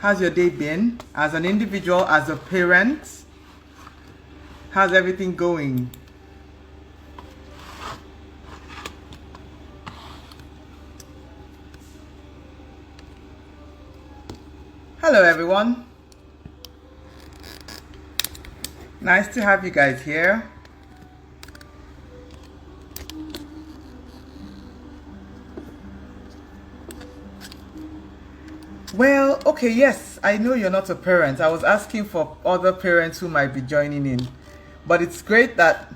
How's your day been? As an individual, as a parent, how's everything going? Hello everyone. Nice to have you guys here. Well, okay, yes, I know you're not a parent. I was asking for other parents who might be joining in. But it's great that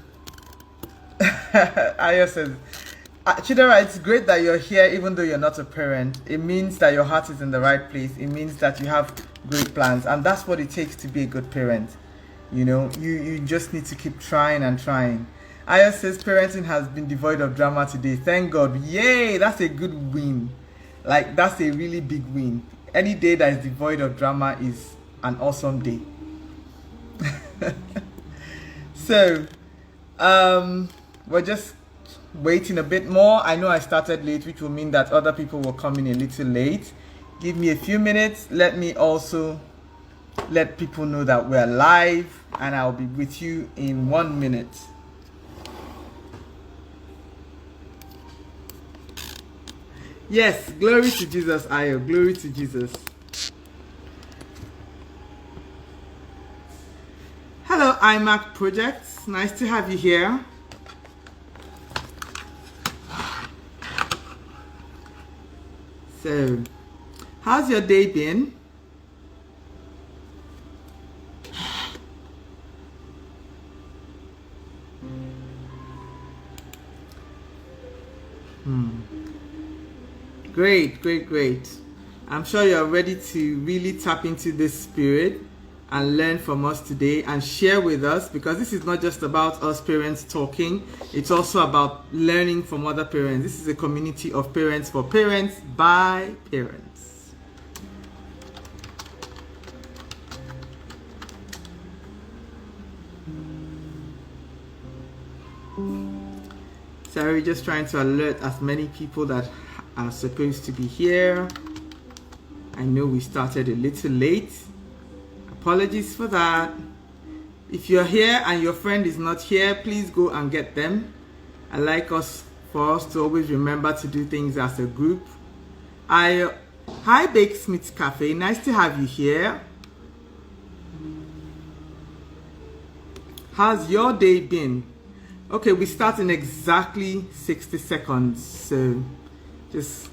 Aya says, Chidera, it's great that you're here even though you're not a parent. It means that your heart is in the right place. It means that you have great plans. And that's what it takes to be a good parent. You know, you just need to keep trying and trying. Aya says parenting has been devoid of drama today. Thank God. Yay, that's a good win. Like, that's a really big win. Any day that is devoid of drama is an awesome day. So, we're just waiting a bit more. I know I started late, which will mean that other people will come in a little late. Give me a few minutes. Let me also let people know that we're live, and I'll be with you in 1 minute. Yes, glory to Jesus, Ayo. Glory to Jesus. Hello, iMac Projects. Nice to have you here. So, how's your day been? Great, great, great. I'm sure you're ready to really tap into this spirit and learn from us today and share with us, because this is not just about us parents talking. It's also about learning from other parents. This is a community of parents for parents by parents. Sorry, just trying to alert as many people that are supposed to be here. I know we started a little late. Apologies for that. If you're here and your friend is not here, please go and get them. I like for us to always remember to do things as a group. Hi Bake Smith Cafe, nice to have you here. How's your day been? Okay, we start in exactly 60 seconds, so just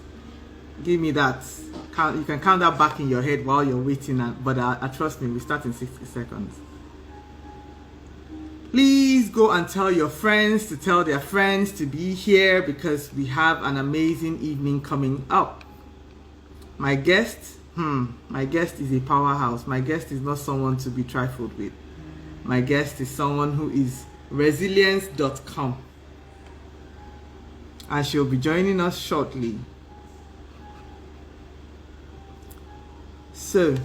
give me that. You can count that back in your head while you're waiting, but trust me, we start in 60 seconds. Please go and tell your friends to tell their friends to be here, because we have an amazing evening coming up. My guest is a powerhouse. My guest is not someone to be trifled with. My guest is someone who is resilience.com, and she'll be joining us shortly. So,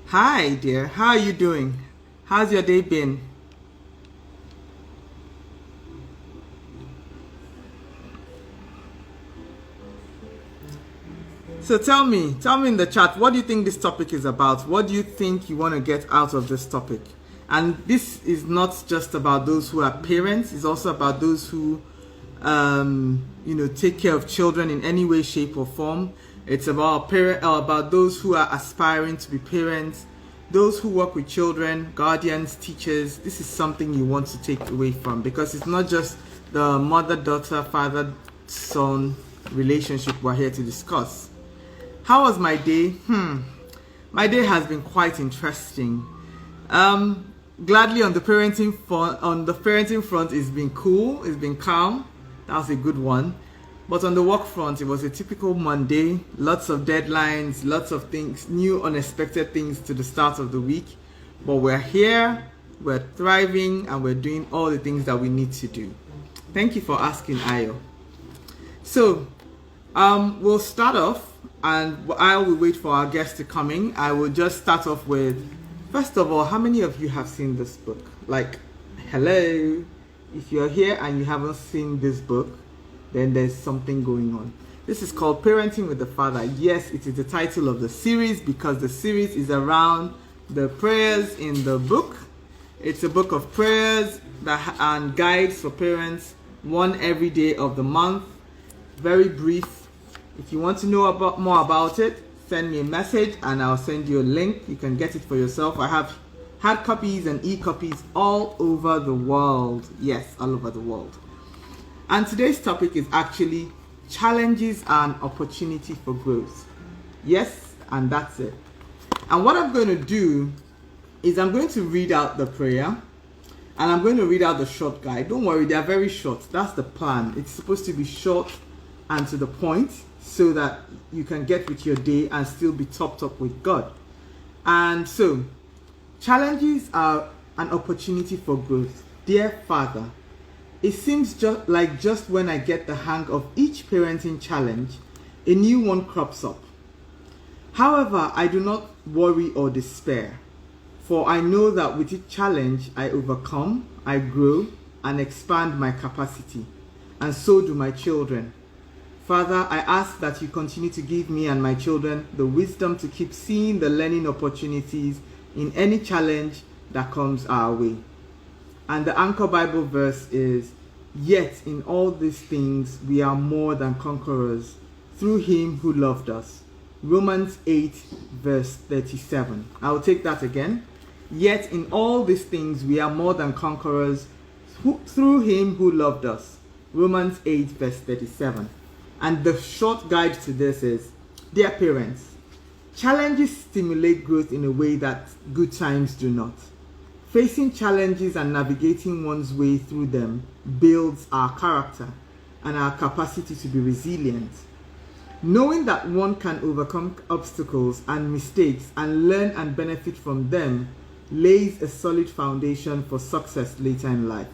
hi dear, how are you doing? How's your day been? So tell me in the chat, what do you think this topic is about? What do you think you want to get out of this topic? And this is not just about those who are parents, it's also about those who take care of children in any way, shape or form. It's about about those who are aspiring to be parents, those who work with children, guardians, teachers. This is something you want to take away from, because it's not just the mother-daughter, father-son relationship we're here to discuss. How was my day? My day has been quite interesting. Gladly on the parenting front, it's been cool, it's been calm. That was a good one. But on the work front, it was a typical Monday. Lots of deadlines, lots of things, new unexpected things to the start of the week. But we're here, we're thriving, and we're doing all the things that we need to do. Thank you for asking, Ayo. So, we'll start off, and while we wait for our guests to come in, I will just start off with, first of all, how many of you have seen this book? Like, hello? If you're here and you haven't seen this book, then there's something going on. This is called Parenting with the Father. Yes, it is the title of the series because the series is around the prayers in the book. It's a book of prayers and guides for parents, one every day of the month. Very brief. If you want to know more about it, send me a message and I'll send you a link. You can get it for yourself. I have hard copies and e-copies all over the world. Yes, all over the world. And today's topic is actually challenges and opportunity for growth. Yes, and that's it. And what I'm going to do is I'm going to read out the prayer and I'm going to read out the short guide. Don't worry, they are very short. That's the plan. It's supposed to be short and to the point so that you can get with your day and still be topped up with God. And so, challenges are an opportunity for growth. Dear Father, it seems just when I get the hang of each parenting challenge, a new one crops up. However, I do not worry or despair, for I know that with each challenge I overcome, I grow and expand my capacity, and so do my children. Father, I ask that you continue to give me and my children the wisdom to keep seeing the learning opportunities in any challenge that comes our way. And the anchor Bible verse is, "Yet in all these things we are more than conquerors through him who loved us." Romans 8 verse 37. I will take that again. "Yet in all these things we are more than conquerors through him who loved us." Romans 8 verse 37. And the short guide to this is, dear parents, challenges stimulate growth in a way that good times do not. Facing challenges and navigating one's way through them builds our character and our capacity to be resilient. Knowing that one can overcome obstacles and mistakes and learn and benefit from them lays a solid foundation for success later in life.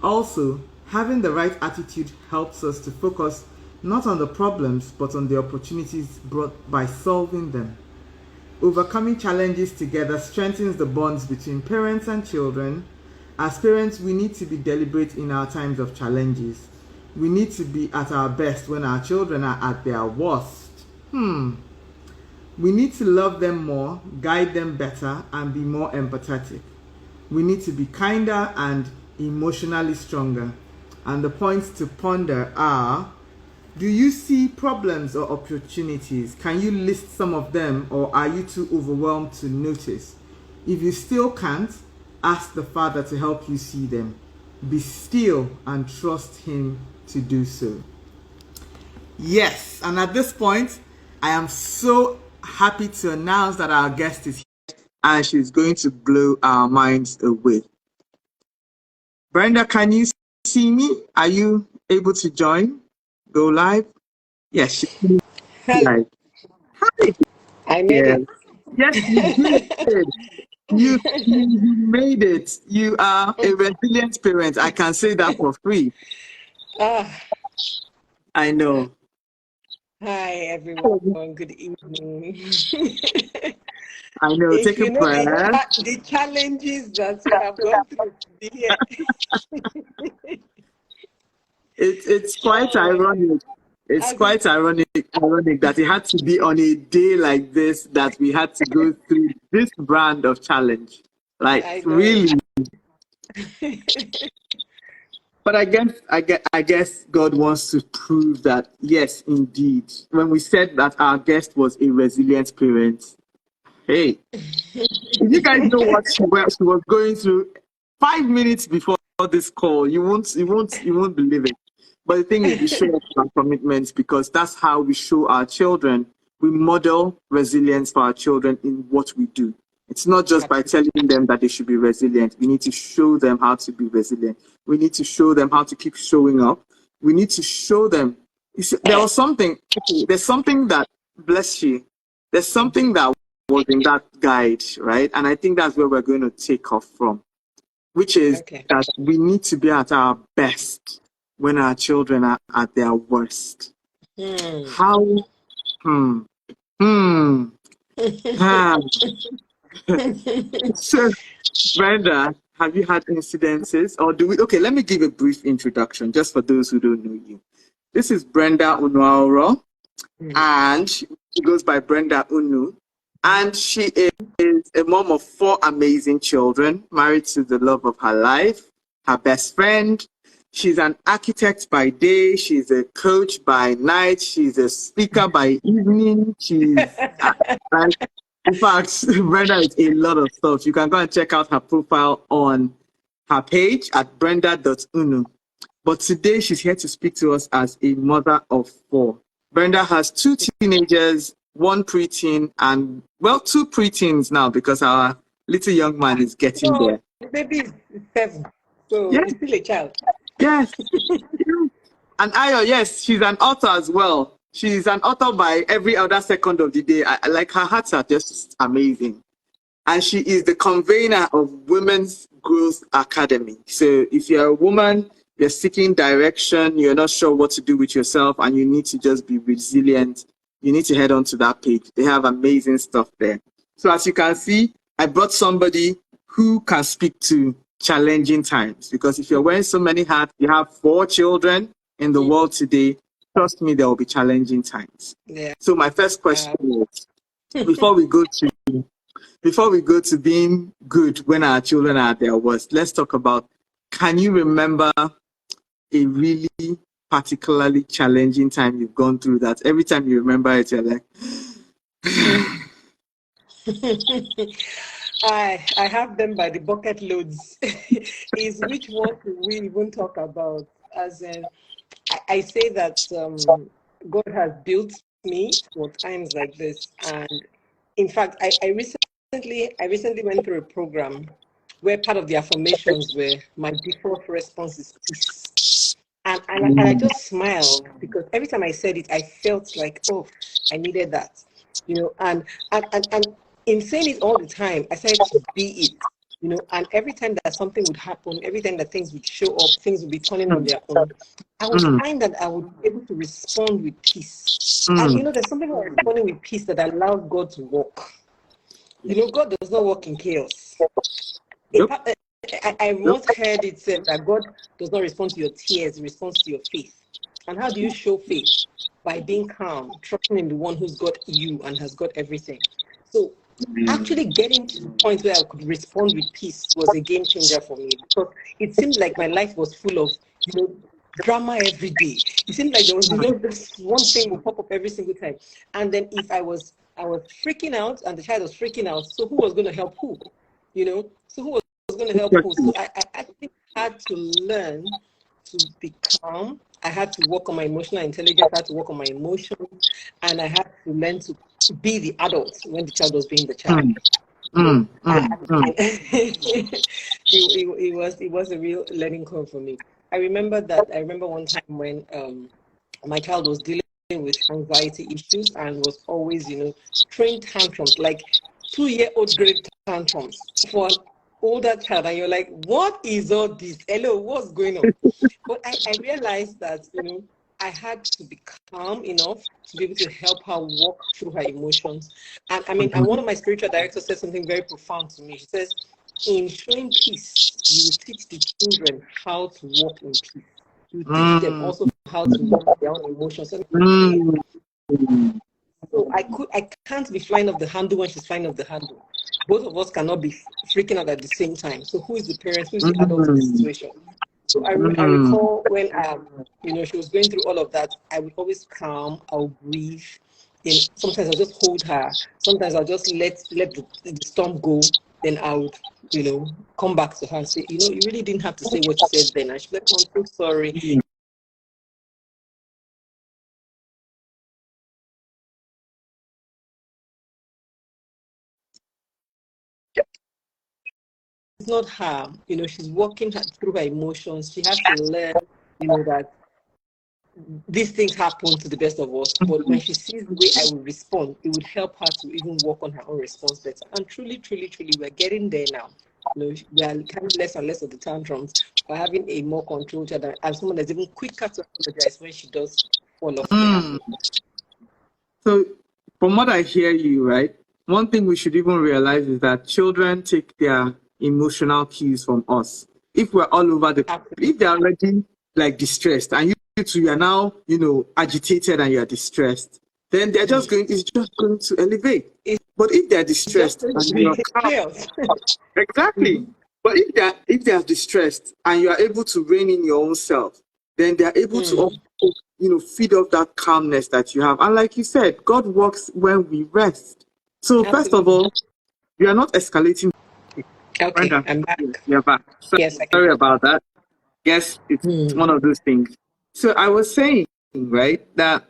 Also, having the right attitude helps us to focus not on the problems but on the opportunities brought by solving them. Overcoming challenges together strengthens the bonds between parents and children. As parents, we need to be deliberate in our times of challenges. We need to be at our best when our children are at their worst. We need to love them more, guide them better, and be more empathetic. We need to be kinder and emotionally stronger. And the points to ponder are: do you see problems or opportunities? Can you list some of them, or are you too overwhelmed to notice? If you still can't, ask the Father to help you see them. Be still and trust him to do so. Yes, and at this point, I am so happy to announce that our guest is here and she's going to blow our minds away. Brenda, can you see me? Are you able to join? Go live? Yes, she's live. Hi. I made it. Yes, you did. You made it. You are a resilient parent. I can say that for free. I know. Hi, everyone. Good evening. I know. Take a breath. The challenges that we have gone through today. It's quite ironic. It's quite ironic that it had to be on a day like this that we had to go through this brand of challenge. Like, really. But I guess God wants to prove that, yes, indeed. When we said that our guest was a resilient parent, hey, if you guys know what she was going through 5 minutes before this call, you won't believe it. But the thing is, we show our commitments because that's how we show our children. We model resilience for our children in what we do. It's not just by telling them that they should be resilient. We need to show them how to be resilient. We need to show them how to keep showing up. We need to show them. There's something that, bless you, there's something that was in that guide, right? And I think that's where we're going to take off from, which is that we need to be at our best when our children are at their worst. How? So, Brenda, have you had incidences, or do we? Okay, let me give a brief introduction just for those who don't know you. This is Brenda Unuavworho, and she goes by Brenda Unu. And she is a mom of 4 amazing children, married to the love of her life, her best friend. She's an architect by day. She's a coach by night. She's a speaker by evening. She's, in fact, Brenda is a lot of stuff. You can go and check out her profile on her page at brenda.unu. But today she's here to speak to us as a mother of 4. Brenda has 2 teenagers, 1 preteen, and, well, 2 preteens now because our little young man is getting there. The baby is 7, so Yes. he's still a child. Yes. And Ayo, yes, she's an author as well. She's an author by every other second of the day. I like, her hearts are just amazing. And she is the convener of Women's Growth Academy. So if you're a woman, you're seeking direction, you're not sure what to do with yourself, and you need to just be resilient, you need to head on to that page. They have amazing stuff there. So as you can see, I brought somebody who can speak to challenging times, because if you're wearing so many hats, you have 4 children in the world today, trust me, there will be challenging times. Yeah. So my first question is, before we go to being good when our children are at their worst, let's talk about, can you remember a really particularly challenging time you've gone through that every time you remember it, you're like... I have them by the bucket loads. Is which one do we even talk about? As in, I say that God has built me for times like this, and in fact, I recently went through a program where part of the affirmations were my default response is peace, and I just smiled because every time I said it, I felt like, oh, I needed that, and in saying it all the time, I started to be it, and every time that something would happen, every time that things would show up, things would be turning on their own, I would find that I would be able to respond with peace. And there's something about responding with peace that allows God to work. God does not work in chaos. I once heard it said that God does not respond to your tears, he responds to your faith. And how do you show faith? By being calm, trusting in the one who's got you and has got everything. So actually getting to the point where I could respond with peace was a game changer for me, because it seemed like my life was full of, drama every day. It seemed like there was, this one thing would pop up every single time. And then if I was freaking out and the child was freaking out, so who was going to help who? So who was going to help who? So I actually had to learn to be calm. I had to work on my emotional intelligence. I had to work on my emotions, and I had to learn to be the adult when the child was being the child. It was a real learning curve for me. I remember one time when my child was dealing with anxiety issues and was always, throwing tantrums, like 2-year-old grade tantrums for an older child, and you're like, what is all this? Hello, what's going on? But I realized that, I had to be calm enough to be able to help her walk through her emotions. And one of my spiritual directors said something very profound to me. She says, in showing peace, you will teach the children how to walk in peace. You teach them also how to walk their own emotions. So I can't be flying off the handle when she's flying off the handle. Both of us cannot be freaking out at the same time. So who is the parent? Who is the adult in this situation? So I recall when she was going through all of that, I would always calm, I'll breathe. Then sometimes I'll just hold her. Sometimes I'll just let the storm go. Then I would, come back to her and say, you really didn't have to say what you said then. And she'd be like, oh, I'm so sorry. It's not her, she's walking through her emotions. She has to learn, that these things happen to the best of us. But when she sees the way I will respond, it would help her to even work on her own response better. And truly, truly, truly, we're getting there now. We are having less and less of the tantrums. We're having a more controlled child, and someone that's even quicker to apologize when she does fall off. So, from what I hear you, right, one thing we should even realize is that children take their emotional cues from us. If we're all over if they're already like distressed and you you are now, agitated and you are distressed, then it's just going to elevate. But if they're distressed and you're calm, exactly. But if they are distressed and you are able to rein in your own self, then they are able to also, feed off that calmness that you have. And like you said, God works when we rest. So first of all, you are not escalating. Okay, Brenda, I'm back. You're back. Yes, I can. Sorry about that. Yes, it's one of those things. So I was saying, right, that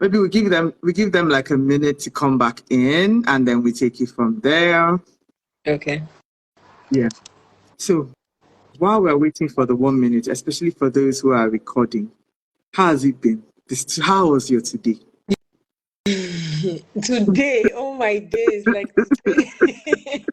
maybe we give them like a minute to come back in, and then we take it from there. Okay. Yeah. So while we're waiting for the 1 minute, especially for those who are recording, how has it been? How was your today? Today, oh my days, like today,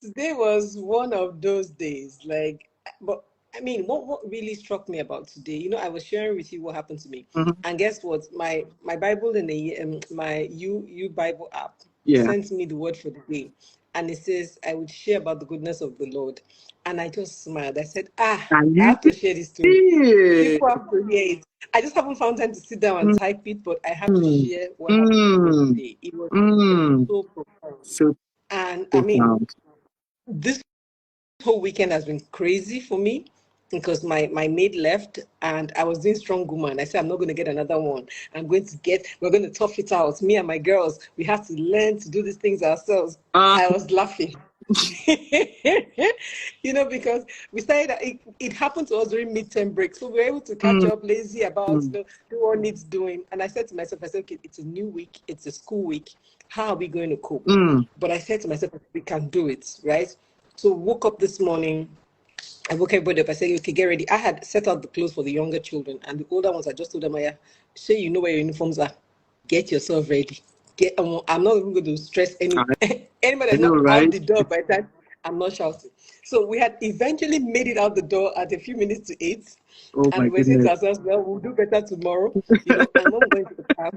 today was one of those days. Like, but I mean, what really struck me about today, I was sharing with you what happened to me, and guess what? My Bible in the my you Bible app sent me the word for the day, and it says I would share about the goodness of the Lord, and I just smiled. I said, I have to share this to you. People have to hear it. I just haven't found time to sit down and type it, but I have to share what happened today. It was so profound. So and I mean, this whole weekend has been crazy for me because my maid left and I was doing strong woman. I said, I'm not going to get another one. We're going to tough it out. Me and my girls, we have to learn to do these things ourselves. I was laughing. Because we started, it happened to us during midterm break. So we were able to catch up lazy about, do what needs doing. And I said to myself, okay, it's a new week. It's a school week. How are we going to cope? But I said to myself, we can do it, right? So woke up this morning. I woke everybody up. I said, okay, get ready. I had set out the clothes for the younger children. And the older ones, I just told them, so you know where your uniforms are. Get yourself ready. I'm not even going to stress anybody that's not out the door by that. I'm not shouting. So we had eventually made it out the door at a few minutes to 8. And we said to ourselves, well, we'll do better tomorrow. And when we're going to the car,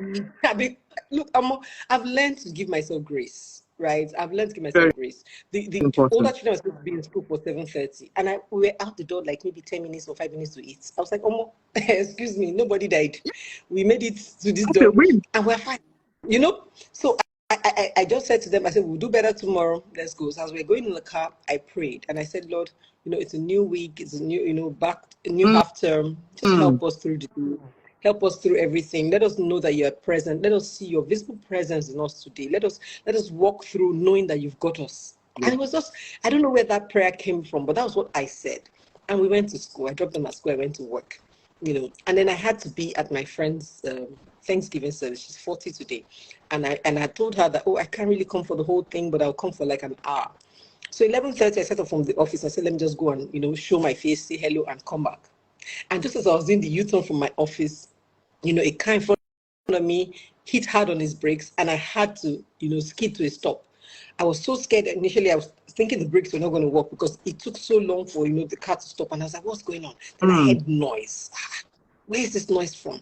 I've learned to give myself grace, right? I've learned to give myself grace. The older children were supposed to be in school for 7:30. And we were out the door like maybe 10 minutes or 5 minutes to 8. I was like, excuse me, nobody died. We made it to this door and we're fine. So I just said to them, I said, we'll do better tomorrow. Let's go. So as we're going in the car, I prayed and I said, Lord, it's a new week. It's a new, a new half term. Just help us through the day. Help us through everything. Let us know that you are present. Let us see your visible presence in us today. Let us walk through knowing that you've got us. And it was just, I don't know where that prayer came from, but that was what I said. And we went to school. I dropped them at school. I went to work, and then I had to be at my friend's Thanksgiving service. She's 40 today. And I told her that, I can't really come for the whole thing, but I'll come for like an hour. So 11:30, I set up from the office. I said, let me just go and, show my face, say hello, and come back. And just as I was doing the U-turn from my office, a car in front of me hit hard on his brakes, and I had to, skid to a stop. I was so scared. Initially, I was thinking the brakes were not going to work because it took so long for, the car to stop. And I was like, what's going on? Then I heard noise. Where is this noise from?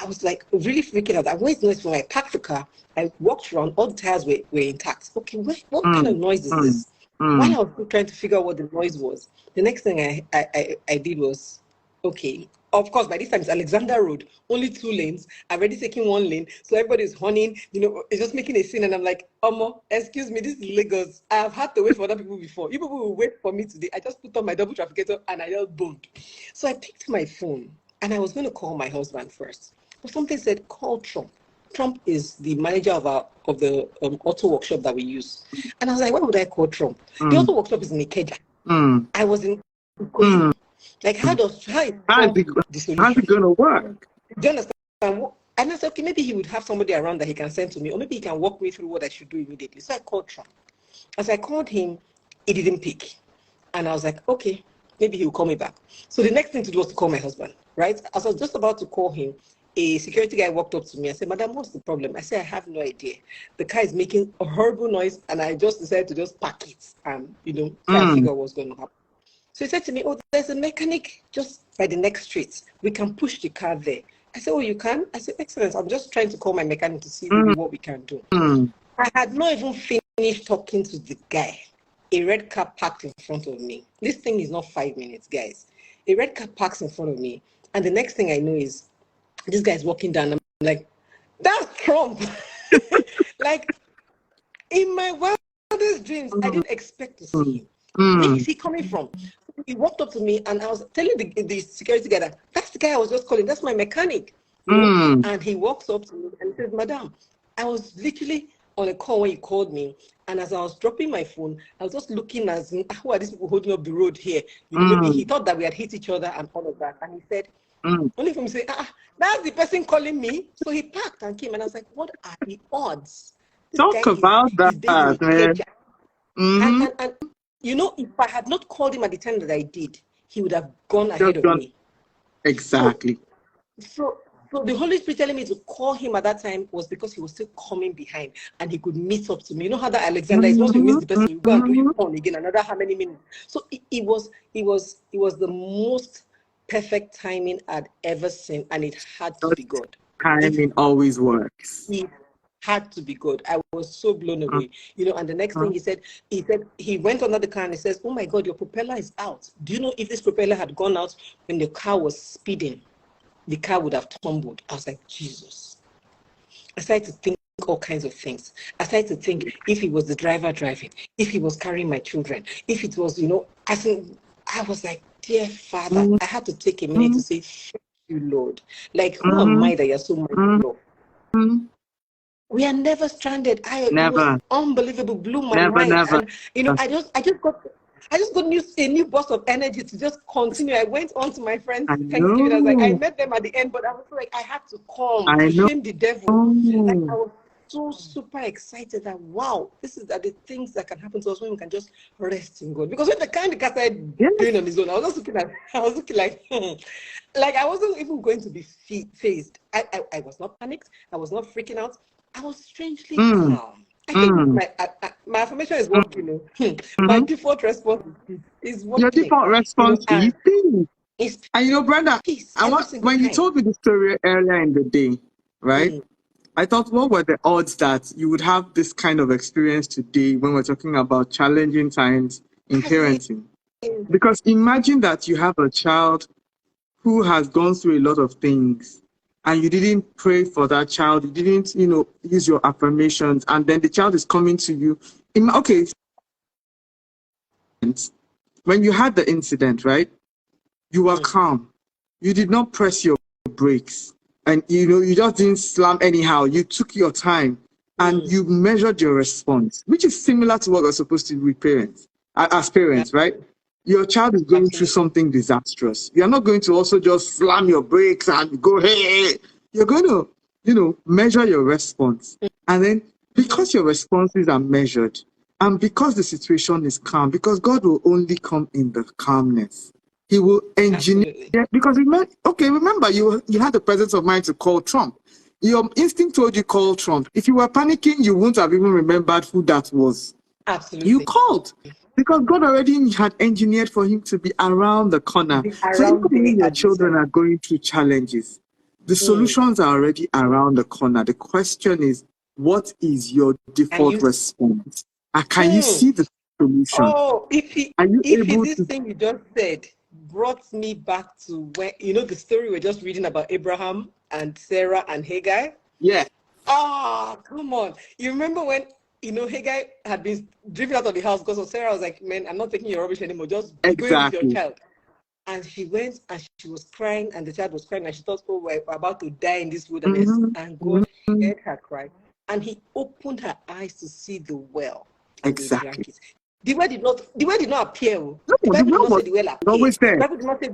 I was like really freaking out. Where's the noise from? I parked the car. I walked around. All the tires were intact. Okay, what kind of noise is this? While I was trying to figure out what the noise was, the next thing I did was, okay, of course, by this time it's Alexander Road, only 2 lanes. I've already taken 1 lane. So everybody's honeying, it's just making a scene. And I'm like, excuse me, this is Lagos. I've had to wait for other people before. You people will wait for me today. I just put on my double trafficator and I just boomed. So I picked my phone and I was going to call my husband first. But something said, call Trump. Trump is the manager of the auto workshop that we use. And I was like, why would I call Trump? The auto workshop is in Ikeja. I was in like, how is it going to work? Do you understand? And I said, okay, maybe he would have somebody around that he can send to me, or maybe he can walk me through what I should do immediately. So I called Trump. As I called him, he didn't pick. And I was like, okay, maybe he'll call me back. So the next thing to do was to call my husband, right? As I was just about to call him, a security guy walked up to me. I said, Madam, what's the problem? I said, I have no idea. The car is making a horrible noise, and I just decided to just park it and, try and figure out what's going to happen. So he said to me, there's a mechanic just by the next street. We can push the car there. I said, you can? I said, excellent. I'm just trying to call my mechanic to see really what we can do. I had not even finished talking to the guy. A red car parked in front of me. This thing is not 5 minutes, guys. A red car parks in front of me. And the next thing I know is this guy's walking down. I'm like, that's Trump. Like, in my wildest dreams, I didn't expect to see him. Where is he coming from? He walked up to me and I was telling the security guy that that's the guy I was just calling. That's my mechanic. You know? And he walks up to me and says, Madam, I was literally on a call when you called me. And as I was dropping my phone, I was just looking as, who are these people holding up the road here? You know, maybe he thought that we had hit each other and all of that. And he said, only for me to say, that's the person calling me. So he parked and came and I was like, what are the odds? This Talk about that, man. And you know, if I had not called him at the time that I did, he would have gone ahead of me. Exactly. So the Holy Spirit telling me to call him at that time was because he was still coming behind and he could meet up to me. You know how that Alexander is, once you miss the person, you go and do your phone again, another how many minutes. So it was the most perfect timing I'd ever seen, and it had to be God. Timing always works. It had to be good. I was so blown away, you know. And the next thing he said he went under the car and he says, oh my God, your propeller is out. Do you know if this propeller had gone out when the car was speeding, the car would have tumbled? I was like, Jesus. I started to think all kinds of things. I started to think if it was the driver driving, if he was carrying my children, if it was, you know, I was like, dear Father, I had to take a minute to say, thank you, Lord. Like, who am I that you're so mindful of? We are never stranded. It was unbelievable, blew my mind. And you know, I just got a new burst of energy to just continue. I went on to my friends' Thanksgiving. I was like, I met them at the end, but I was like, I had to come to shame the devil. Like, I was so super excited that wow, this is the things that can happen to us when we can just rest in God. Because when the kind of guy started doing on his own, I was looking like like I wasn't even going to be phased. I was not panicked. I was not freaking out. I was strangely calm. I think my affirmation is working. My default response is working. Your default response is and you know, Brenda, when you told me the story earlier in the day, right? I thought, what were the odds that you would have this kind of experience today when we're talking about challenging times in parenting? Because imagine that you have a child who has gone through a lot of things and you didn't pray for that child, you didn't, you know, use your affirmations, and then the child is coming to you. Okay, when you had the incident, right, you were calm. You did not press your brakes. And, you know, you just didn't slam anyhow. You took your time and you measured your response, which is similar to what we're supposed to do with parents, as parents, right? Your child is going through something disastrous. You're not going to also just slam your brakes and go, hey. You're going to, you know, measure your response. And then because your responses are measured and because the situation is calm, because God will only come in the calmness. He will engineer, because remember, you had the presence of mind to call Trump. Your instinct told you call Trump. If you were panicking, you wouldn't have even remembered who that was. Absolutely. You called because God already had engineered for him to be around the corner. So even when your children are going through challenges, the solutions are already around the corner. The question is, what is your default response? Can you see the solution? Oh, if this thing you just said brought me back to when, you know, the story we're just reading about Abraham and Sarah and Hagar? Yeah. Come on. You remember when, you know, Hagar had been driven out of the house because of Sarah was like, man, I'm not taking your rubbish anymore. Just go with your child. And she went and she was crying and the child was crying and she thought, oh, we're about to die in this wilderness. And God heard her cry and he opened her eyes to see the well. Exactly. The well did not appear. The Bible did not say the well appeared. The Bible did not say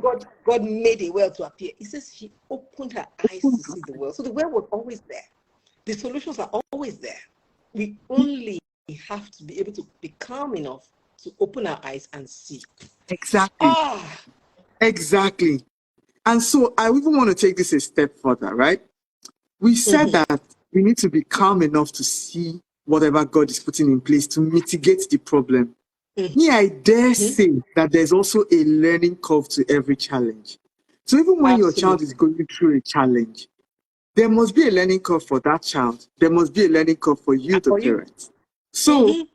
God made a well to appear. It says she opened her eyes to see the well. So the well was always there. The solutions are always there. We only have to be able to be calm enough to open our eyes and see. Exactly. Exactly. And so I even want to take this a step further, right? We said that we need to be calm enough to see whatever God is putting in place to mitigate the problem. I dare say that there's also a learning curve to every challenge. So even when your child is going through a challenge, there must be a learning curve for that child. There must be a learning curve for you, the parents. So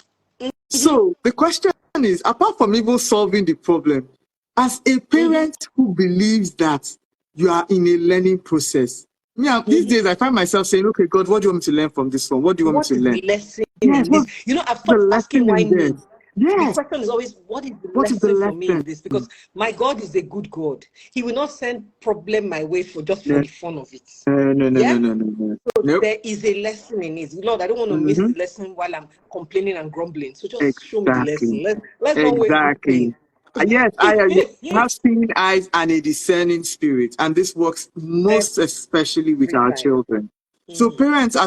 the question is, apart from even solving the problem, as a parent who believes that you are in a learning process. Yeah, these days I find myself saying, okay, God, what do you want me to learn from this one? What do you want What me is to learn? the lesson Yes, in this? what's You know, I've the stopped asking lesson why in me. this? The Yes, question is always, what is the what is the lesson for me in lesson? this? Because my God is a good God. He will not send problem my way for just for No, the fun of it. no, no, no, Yeah? no, no, no. So Nope. there is a lesson in it. Lord, I don't want to miss Mm-hmm. the lesson while I'm complaining and grumbling. So just show me the Exactly. lesson. Let's not waste this Exactly. pain. Yes, you have seeing eyes and a discerning spirit, and this works most especially with Every our time. children. So, parents,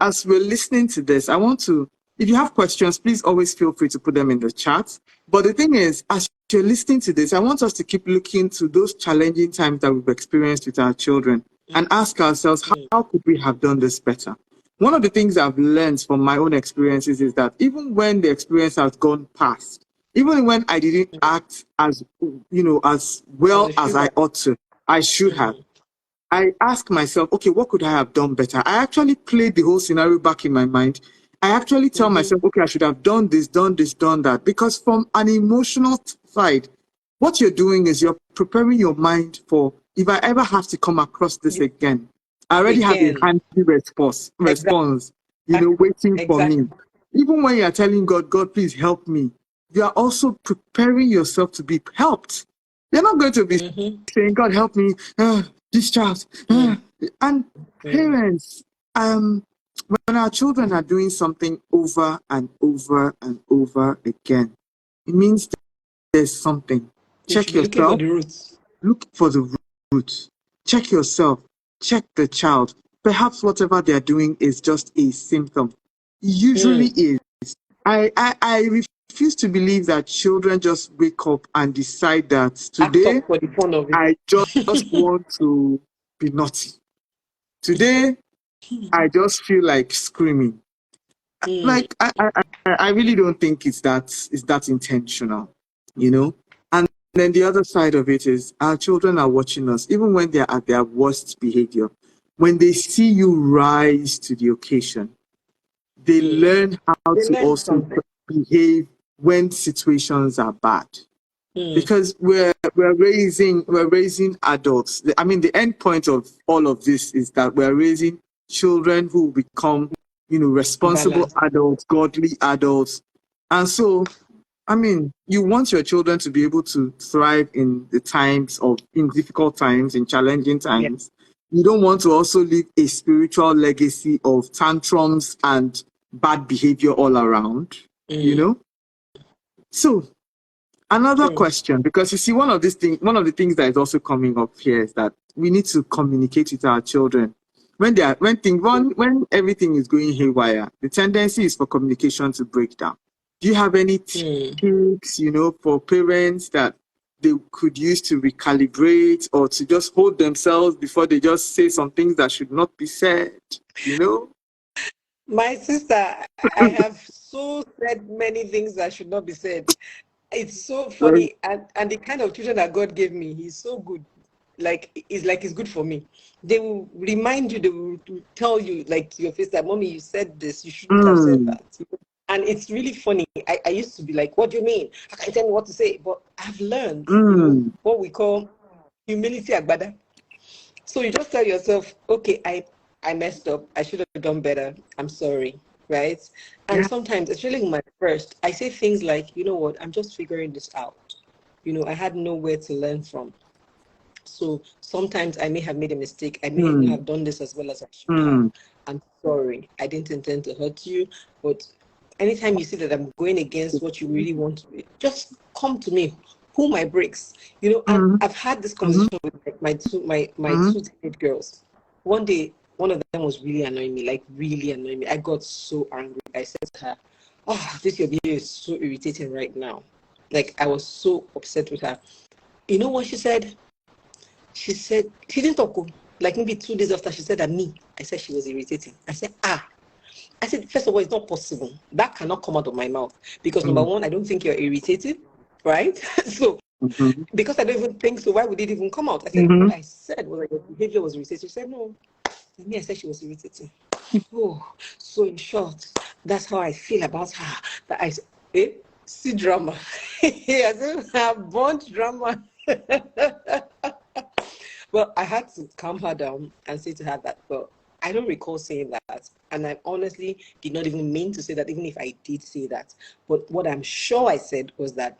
as we're listening to this, I want to, if you have questions, please always feel free to put them in the chat. But the thing is, as you're listening to this, I want us to keep looking to those challenging times that we've experienced with our children and ask ourselves, how could we have done this better? One of the things I've learned from my own experiences is that even when the experience has gone past, even when I didn't act as as well as I ought to, I should have. I ask myself, okay, what could I have done better? I actually played the whole scenario back in my mind. I actually tell myself, okay, I should have done this, done this, done that. Because from an emotional side, what you're doing is you're preparing your mind for if I ever have to come across this again. I already have a Again. handy response, waiting for Exactly. me. Even when you're telling God, God, please help me, you are also preparing yourself to be helped. You're not going to be saying, God, help me, this child. And parents, when our children are doing something over and over and over again, it means that there's something. You should Check be looking for yourself, the roots. look for the roots. Check yourself, check the child. Perhaps whatever they're doing is just a symptom. Usually is. I refuse to believe that children just wake up and decide that Act today up for the fun of it. I just want to be naughty. Today I just feel like screaming. Like I really don't think it's that intentional, you know. And then the other side of it is our children are watching us, even when they're at their worst behavior. When they see you rise to the occasion, they learn how They to learn also something. behave when situations are bad. Because we're raising adults. I mean, the end point of all of this is that we're raising children who become, responsible Balance. adults, godly adults. And so, I mean, you want your children to be able to thrive in difficult times, in challenging Yeah. times. You don't want to also leave a spiritual legacy of tantrums and bad behavior all around, So another True. question, because you see, one of the things that is also coming up here is that we need to communicate with our children. When everything is going haywire, the tendency is for communication to break down. Do you have any tips, for parents that they could use to recalibrate or to just hold themselves before they just say some things that should not be said, My sister, I have so said many things that should not be said. It's so funny, and the kind of children that God gave me, He's so good. It's good for me. They will remind you, they will tell you, like to your face, that mommy, you said this, you shouldn't have said that. And it's really funny. I used to be like, what do you mean? How can you tell me what to say? But I've learned, what we call humility agbada. So you just tell yourself, okay, I messed up. I should have done better. I'm sorry, right? And Yeah. sometimes, especially in my first, I say things like, you know what, I'm just figuring this out. I had nowhere to learn from. So sometimes I may have made a mistake. I may not have done this as well as I should have. I'm sorry. I didn't intend to hurt you. But anytime you see that I'm going against what you really want to be, just come to me. Pull my brakes. And I've had this conversation with my two teenage girls. One day, one of them was really annoying me, like really annoying me. I got so angry. I said to her, "Oh, this your behavior is so irritating right now." Like I was so upset with her. You know what she said? She said, she didn't talk. Like maybe 2 days after, she said that I said she was irritating. I said, I said, first of all, it's not possible. That cannot come out of my mouth. Because number one, I don't think you're irritated, right? So, because I don't even think so, why would it even come out? I said, what I said was like your behavior was irritating. She said, no. And me, I said she was irritating. Oh, so in short, that's how I feel about her. That I see drama. I said, I want drama. Well, I had to calm her down and say to her that, well, I don't recall saying that. And I honestly did not even mean to say that, even if I did say that. But what I'm sure I said was that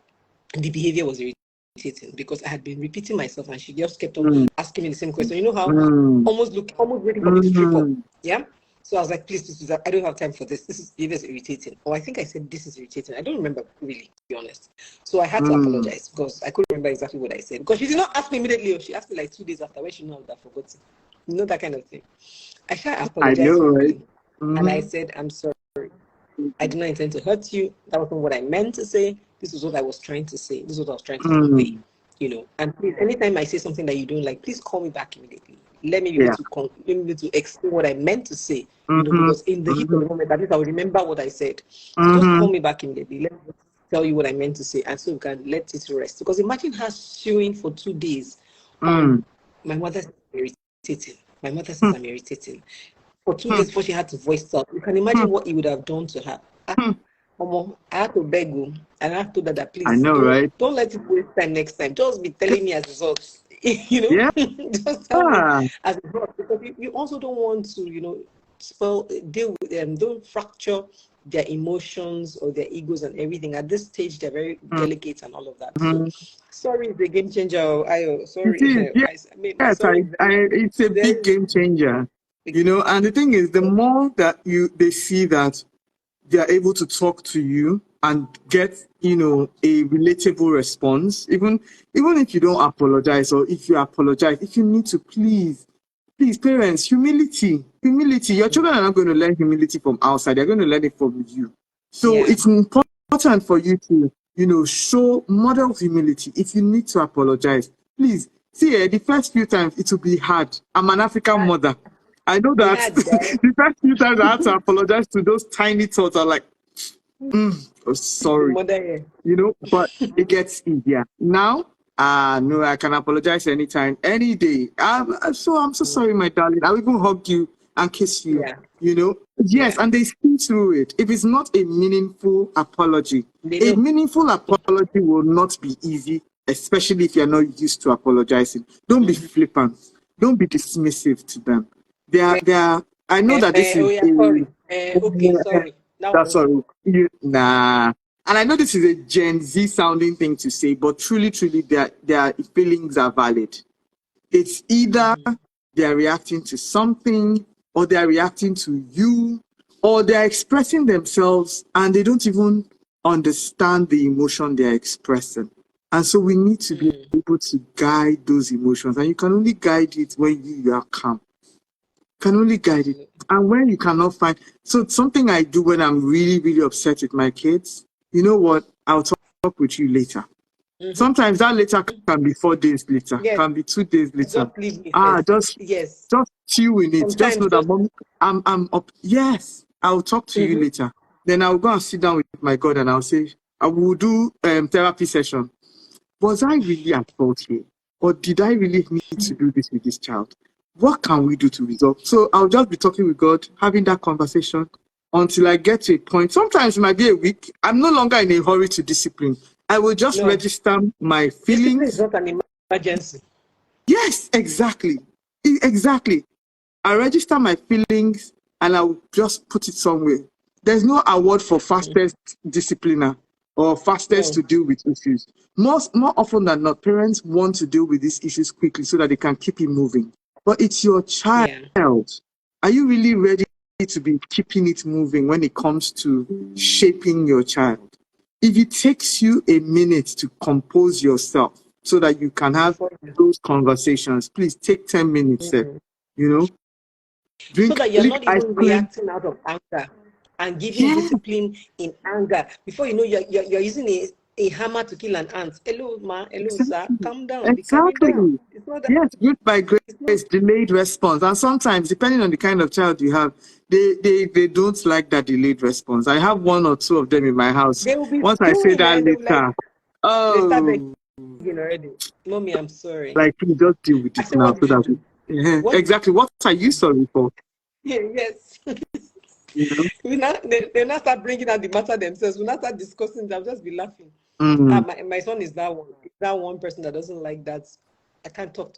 the behavior was irritating because I had been repeating myself and she just kept on asking me the same question. You know how almost waiting for me to trip up. Yeah. So I was like, please, I don't have time for this. This behavior is irritating. Or I think I said this is irritating. I don't remember really, to be honest. So I had to apologize because I couldn't remember exactly what I said. Because she did not ask me immediately. She asked me like 2 days after when she knew I would have forgotten. You know, that kind of thing. I shall apologize. I know, right? And I said, I'm sorry. I did not intend to hurt you. That wasn't what I meant to say. This is what I was trying to say. This is what I was trying to convey. You know, and please, anytime I say something that you don't like, please call me back immediately. Let me be able to explain what I meant to say. You know, because in the heat of the moment, at least I will remember what I said. So just call me back immediately. Let me tell you what I meant to say, and so we can let it rest. Because imagine her chewing for 2 days. My mother says I'm irritating. My mother says I'm irritating. For 2 days before she had to voice out. You can imagine what it would have done to her. I had to beg you, and I have to that please. I know, right? Don't let it waste time next time. Just be telling me as results. You know, just tell me as results, because you also don't want to, you know, deal with them. Don't fracture their emotions or their egos and everything. At this stage, they're very delicate and all of that. So, sorry, the game changer. Sorry. It's a big game changer. You know, and the thing is, the more that they see that they are able to talk to you and get, you know, a relatable response, even if you don't apologize, or if you apologize, if you need to, please, parents, humility. Your children are not going to learn humility from outside. They're going to learn it from you. So it's important for you to, you know, show model humility. If you need to apologize, please. See, the first few times it will be hard. I'm an African mother. I know that the first few times I had to apologize to those tiny thoughts are like, sorry, you know, but it gets easier. Now, no, I can apologize anytime, any day. I'm so sorry, my darling. I'll even hug you and kiss you, you know. Yes, and they see through it. If it's not a meaningful apology, a meaningful apology will not be easy, especially if you're not used to apologizing. Don't be flippant. Don't be dismissive to them. They are. I know that this is. Sorry. That's sorry. Nah. And I know this is a Gen Z sounding thing to say, but truly, their feelings are valid. It's either they're reacting to something, or they're reacting to you, or they're expressing themselves and they don't even understand the emotion they're expressing. And so we need to be able to guide those emotions. And you can only guide it when you are calm. Can only guide it. And when you cannot find, so something I do when I'm really, really upset with my kids, you know what? I'll talk with you later. Sometimes that later can be 4 days later, can be 2 days later. Just chew in it. Sometimes just know that mom, I'm up. Yes, I'll talk to you later. Then I'll go and sit down with my God and I'll say, I will do therapy session. Was I really at fault here? Or did I really need to do this with this child? What can we do to resolve? So I'll just be talking with God, having that conversation until I get to a point. Sometimes it might be a week. I'm no longer in a hurry to discipline. I will just register my feelings. It's not an emergency. Yes, exactly. Exactly. I register my feelings and I'll just put it somewhere. There's no award for fastest discipliner or fastest to deal with issues. More often than not, parents want to deal with these issues quickly so that they can keep it moving. But it's your child. Are you really ready to be keeping it moving when it comes to shaping your child? If it takes you a minute to compose yourself so that you can have those conversations, please take 10 minutes, you know. So that you're not even reacting out of anger and giving discipline in anger. Before you know, you're using a hammer to kill an ant. Hello, ma. Hello, sir. Calm down. Exactly. Down. It's not that. Yes, good by grace, delayed response. And sometimes, depending on the kind of child you have, they don't like that delayed response. I have 1 or 2 of them in my house. Once I say that later, they start begging already. Mommy, I'm sorry. Like, you just deal with it now. So that exactly. What are you sorry for? Yes. You know? They'll not start bringing out the matter themselves. We'll not start discussing. They'll just be laughing. My son is that one. That one person that doesn't like that. I can't talk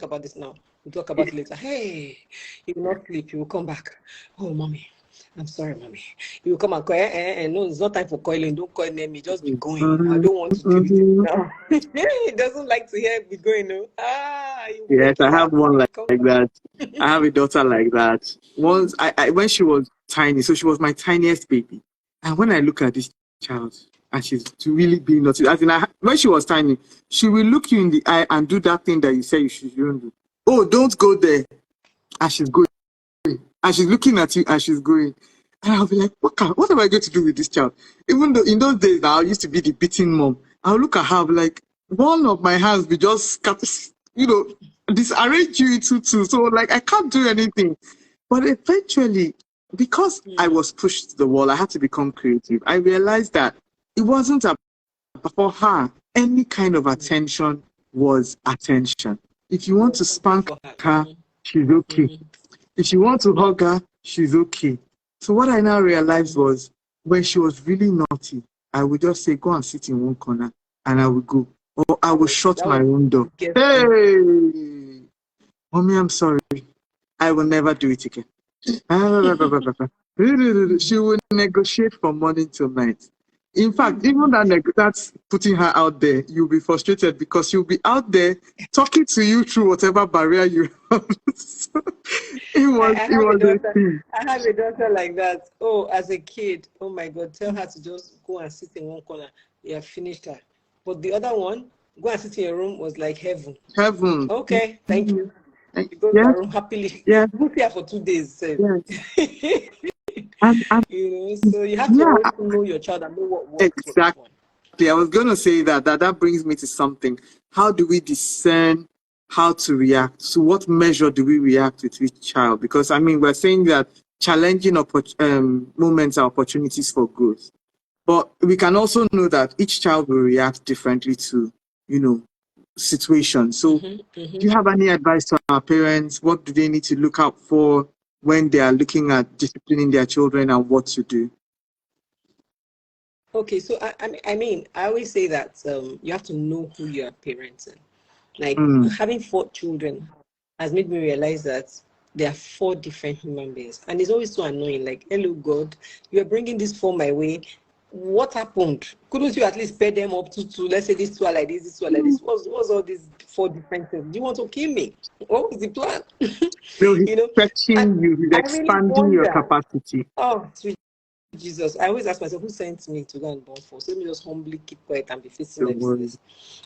about this now. We'll talk about it later. Hey, he will not sleep. He will come back. Oh, mommy, I'm sorry, mommy. He will come and call. No, it's not time for coiling. Don't coil near me. Just be going. I don't want to deal with it now. He doesn't like to hear me going. No. Yes, I have one like that. I have a daughter like that. Once, when she was tiny, so she was my tiniest baby. And when I look at this child, and she's really being naughty, as in, when she was tiny, she will look you in the eye and do that thing that you say you shouldn't do. Oh, don't go there. And she's going. And she's looking at you and she's going. And I'll be like, what am I going to do with this child? Even though in those days, I used to be the beating mom. I'll look at her, I'll be like, one of my hands will just, disarrange you into two. So, like, I can't do anything. But eventually, because I was pushed to the wall, I had to become creative. I realized that it wasn't for her. Any kind of attention was attention. If you want to spank her, she's okay. If you want to hug her, she's okay. So what I now realized was, when she was really naughty, I would just say, go and sit in one corner, and I would go. Or I would shut my own door. Hey! Mommy, I'm sorry. I will never do it again. She will negotiate from morning till night. In fact, even that's putting her out there, you'll be frustrated because she'll be out there talking to you through whatever barrier you have. I have a daughter like that. Oh, as a kid, oh my God, tell her to just go and sit in one corner. You have finished her. But the other one, go and sit in your room, was like heaven. Heaven. Okay, thank you. You go to her room happily. Yeah. Go here for 2 days. Yes. So you have to always know your child and know what works. Exactly. I was going to say that brings me to something. How do we discern how to react? So what measure do we react with each child? Because, we're saying that challenging moments are opportunities for growth. But we can also know that each child will react differently to, situations. So do you have any advice to our parents? What do they need to look out for when they are looking at disciplining their children and what to do? Okay, so I always say that you have to know who you are parenting. Like having 4 children has made me realize that there are 4 different human beings, and it's always so annoying. Like, hello God, you are bringing this 4 my way. What happened? Couldn't you at least pair them up to let's say these 2 are like this 2 are like this? What's all these 4 different things? Do you want to kill me? What is the plan? No, he's stretching you, he's expanding your capacity. Oh, sweet Jesus. I always ask myself, who sent me to go and born for? So let me just humbly keep quiet and be facing my business.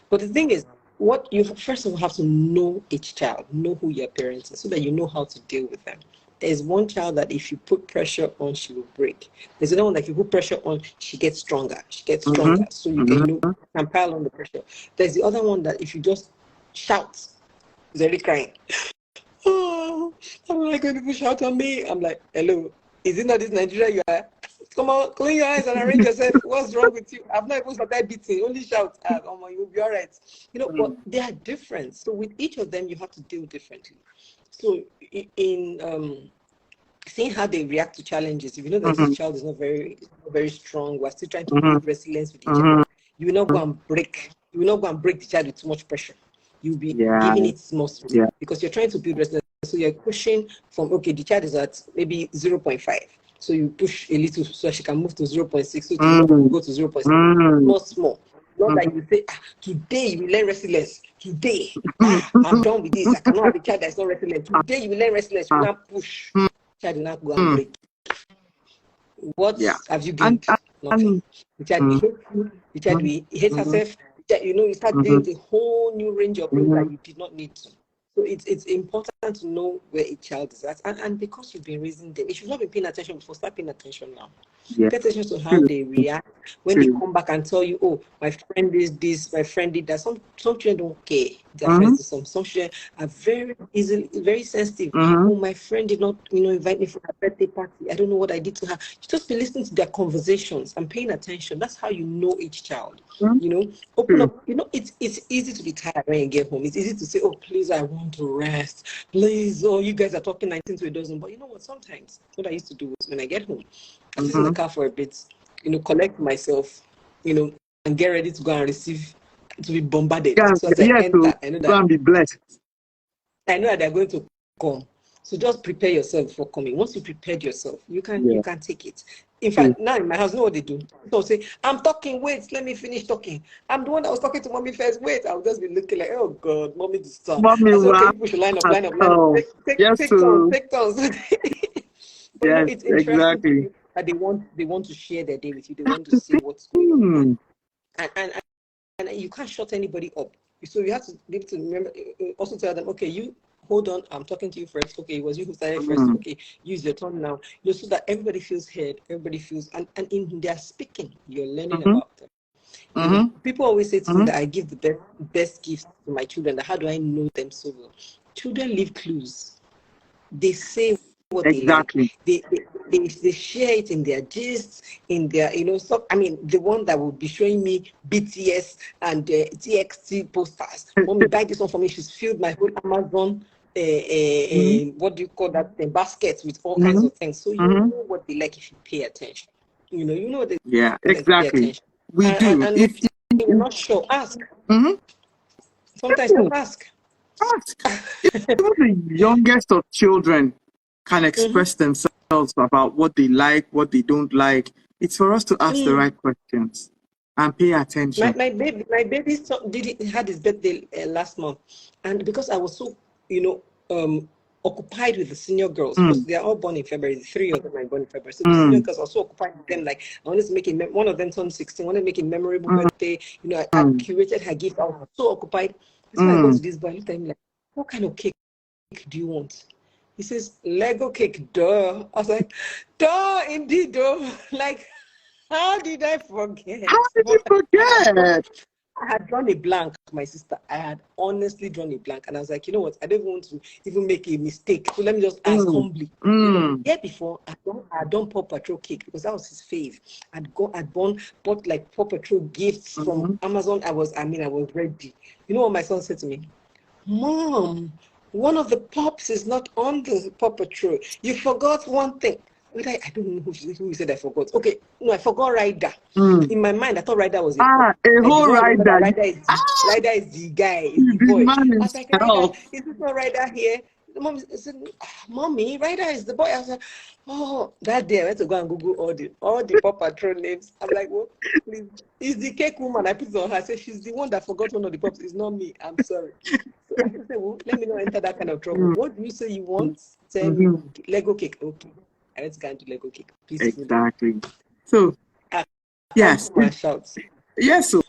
But the thing is, what you first of all have to know each child, know who your parents are, so that you know how to deal with them. There's one child that if you put pressure on, she will break. There's another one that if you put pressure on, she gets stronger. She gets stronger. So you can pile on the pressure. There's the other one that if you just shout, is already crying. Oh, I'm not going to shout on me. I'm like, hello, is it not this Nigeria you are? Come on, clean your eyes and arrange yourself. What's wrong with you? I've not even started beating. Only shout. You'll be all right. But they are different. So with each of them, you have to deal differently. So in seeing how they react to challenges, if you know that this child is not very strong, we're still trying to build resilience with each other. You will not go and break. You will not go and break the child with too much pressure. You'll be giving it small space because you're trying to build resilience. So you're pushing from the child is at maybe 0.5. So you push a little so she can move to 0.6. So tomorrow go to 0.6. Not small. Not that you say, today you will learn resilience. Today, I'm done with this. I cannot have a child that's not resilient. Today you will learn resilience. You will not push. Child will not go and break. What have you gained? Nothing. The child will hate you. The child will hate herself. You start doing the whole new range of things that you did not need to. So it's important to know where a child is at. And because you've been raising them, if you've not been paying attention before, start paying attention now. Pay attention to how they react when they come back and tell you, oh, my friend is this, my friend did that. Some children don't care. Their friends do some children are very sensitive. Oh, my friend did not, invite me for her birthday party. I don't know what I did to her. You just be listening to their conversations and paying attention. That's how you know each child. Open up. It's easy to be tired when you get home. It's easy to say, oh, please, I want to rest. Please, oh, you guys are talking 19 to a dozen. But you know what? Sometimes what I used to do was when I get home, I sit in the car for a bit, collect myself, and get ready to go and receive, to be bombarded. So as I enter, I know that. Go and be blessed. I know that they're going to come. So just prepare yourself for coming. Once you prepared yourself, you can take it. In fact, now in my house, you know what they do? So say, I'm talking, wait, let me finish talking. I'm the one that was talking to mommy first. Wait, I'll just be looking like, oh God, mommy this time. Mommy, I said, okay, wow. people should line up. Take turns. But Yes, it's interesting exactly. that they want to share their day with you. They want to see what's going on. And you can't shut anybody up. So you have to be able to remember, also tell them, okay, you hold on, I'm talking to you first. Okay, it was you who started first. Okay, use your turn now. So that everybody feels heard, everybody feels, and in their speaking, you're learning about them. People always say to me that I give the best gifts to my children. How do I know them so well? Children leave clues. They say what they like. They share it in their gists, in their, so I mean, the one that will be showing me BTS and TXT posters. Mommy, buy this one for me. She's filled my whole Amazon what do you call that thing, baskets with all kinds of things. So you know what they like if you pay attention. You know what they like if you pay attention. We do. And if you're not sure, ask. Sometimes just ask. Even the youngest of children can express themselves about what they like, what they don't like. It's for us to ask the right questions and pay attention. My baby had his birthday last month, and because I was so occupied with the senior girls, because they are all born in February. The 3 of them are born in February. So the senior girls are so occupied with them. Like, I wanted to make one of them turned 16. I wanted to make a memorable birthday. I curated her gift. I was so occupied. So I go to this boy. I looked at him like, what kind of cake do you want? He says, Lego cake, duh. I was like, duh, indeed, duh. Like, how did I forget? How did you forget? I had drawn a blank, my sister. I had honestly drawn a blank. And I was like, you know what? I don't want to even make a mistake. So let me just ask humbly. Yeah, before, I had done Paw Patrol cake because that was his fave. I'd bought like Paw Patrol gifts from Amazon. I was ready. You know what my son said to me? Mom, one of the pups is not on the Paw Patrol. You forgot one thing. I don't know who said I forgot. Okay, no, I forgot Ryder. In my mind, I thought Ryder was a whole Ryder. Ryder is the guy, is the boy. I was like, Ryder, is this not Ryder here? The mom said, Mommy, Ryder is the boy. I was like, oh, that day I went to go and Google all the Paw Patrol names. I'm like, well, please, it's the cake woman. I put it on her. I said, she's the one that forgot one of the pups. It's not me. I'm sorry. So I said, well, let me not enter that kind of trouble. What do you say you want? Tell me, Lego cake. Okay. I went to go and do Lego cake. Exactly. So, yes. Yes. So,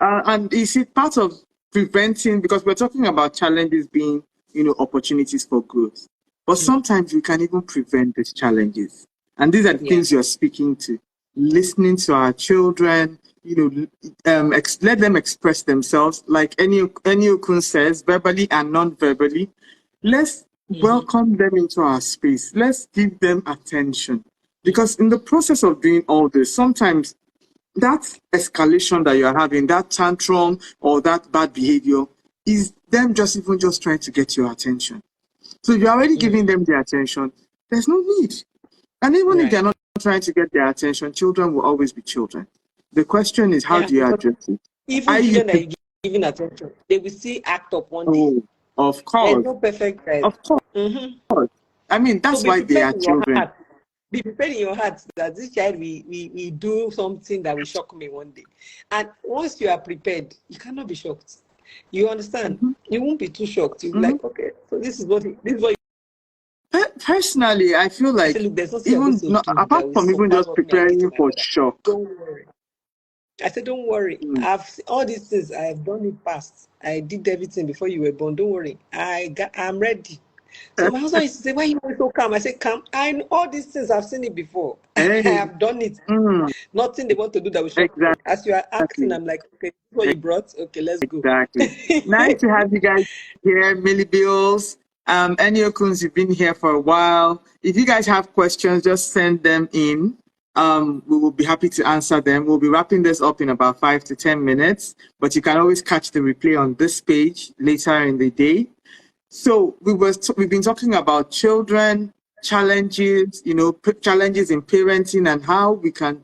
and is it part of preventing, because we're talking about challenges being, opportunities for growth. But sometimes we can even prevent these challenges. And these are the things you're speaking to. Listening to our children, let them express themselves, like Eniokun says, verbally and non-verbally. Let's welcome them into our space. Let's give them attention. Because in the process of doing all this, sometimes that escalation that you're having, that tantrum or that bad behavior, is them just trying to get your attention. So if you're already giving them the attention, there's no need. And even if they're not trying to get their attention, children will always be children. The question is, how do you address it? Even children that are giving attention, they will still act up one day. Of course. There's no perfect guys. Of course. I mean, that's why they are children. Be prepared in your heart that this child we do something that will shock me one day. And once you are prepared, you cannot be shocked. You understand? You won't be too shocked. You'll be like, okay, so this is what personally, I feel like apart from even just preparing for shock. Don't worry. I said, don't worry. All these things, I have done it past. I did everything before you were born. Don't worry. I'm ready. So my husband used to say, why are you so calm? I said, calm. I know all these things. I've seen it before. I have done it. Nothing they want to do that will shock me. As you are acting, I'm like, okay, what you brought? Okay, let's go. Exactly. Nice to have you guys here, Millie Bills. Eniokuns, you've been here for a while. If you guys have questions, just send them in. We will be happy to answer them. We'll be wrapping this up in about 5 to 10 minutes, but you can always catch the replay on this page later in the day. So we've been talking about children, challenges, challenges in parenting, and how we can,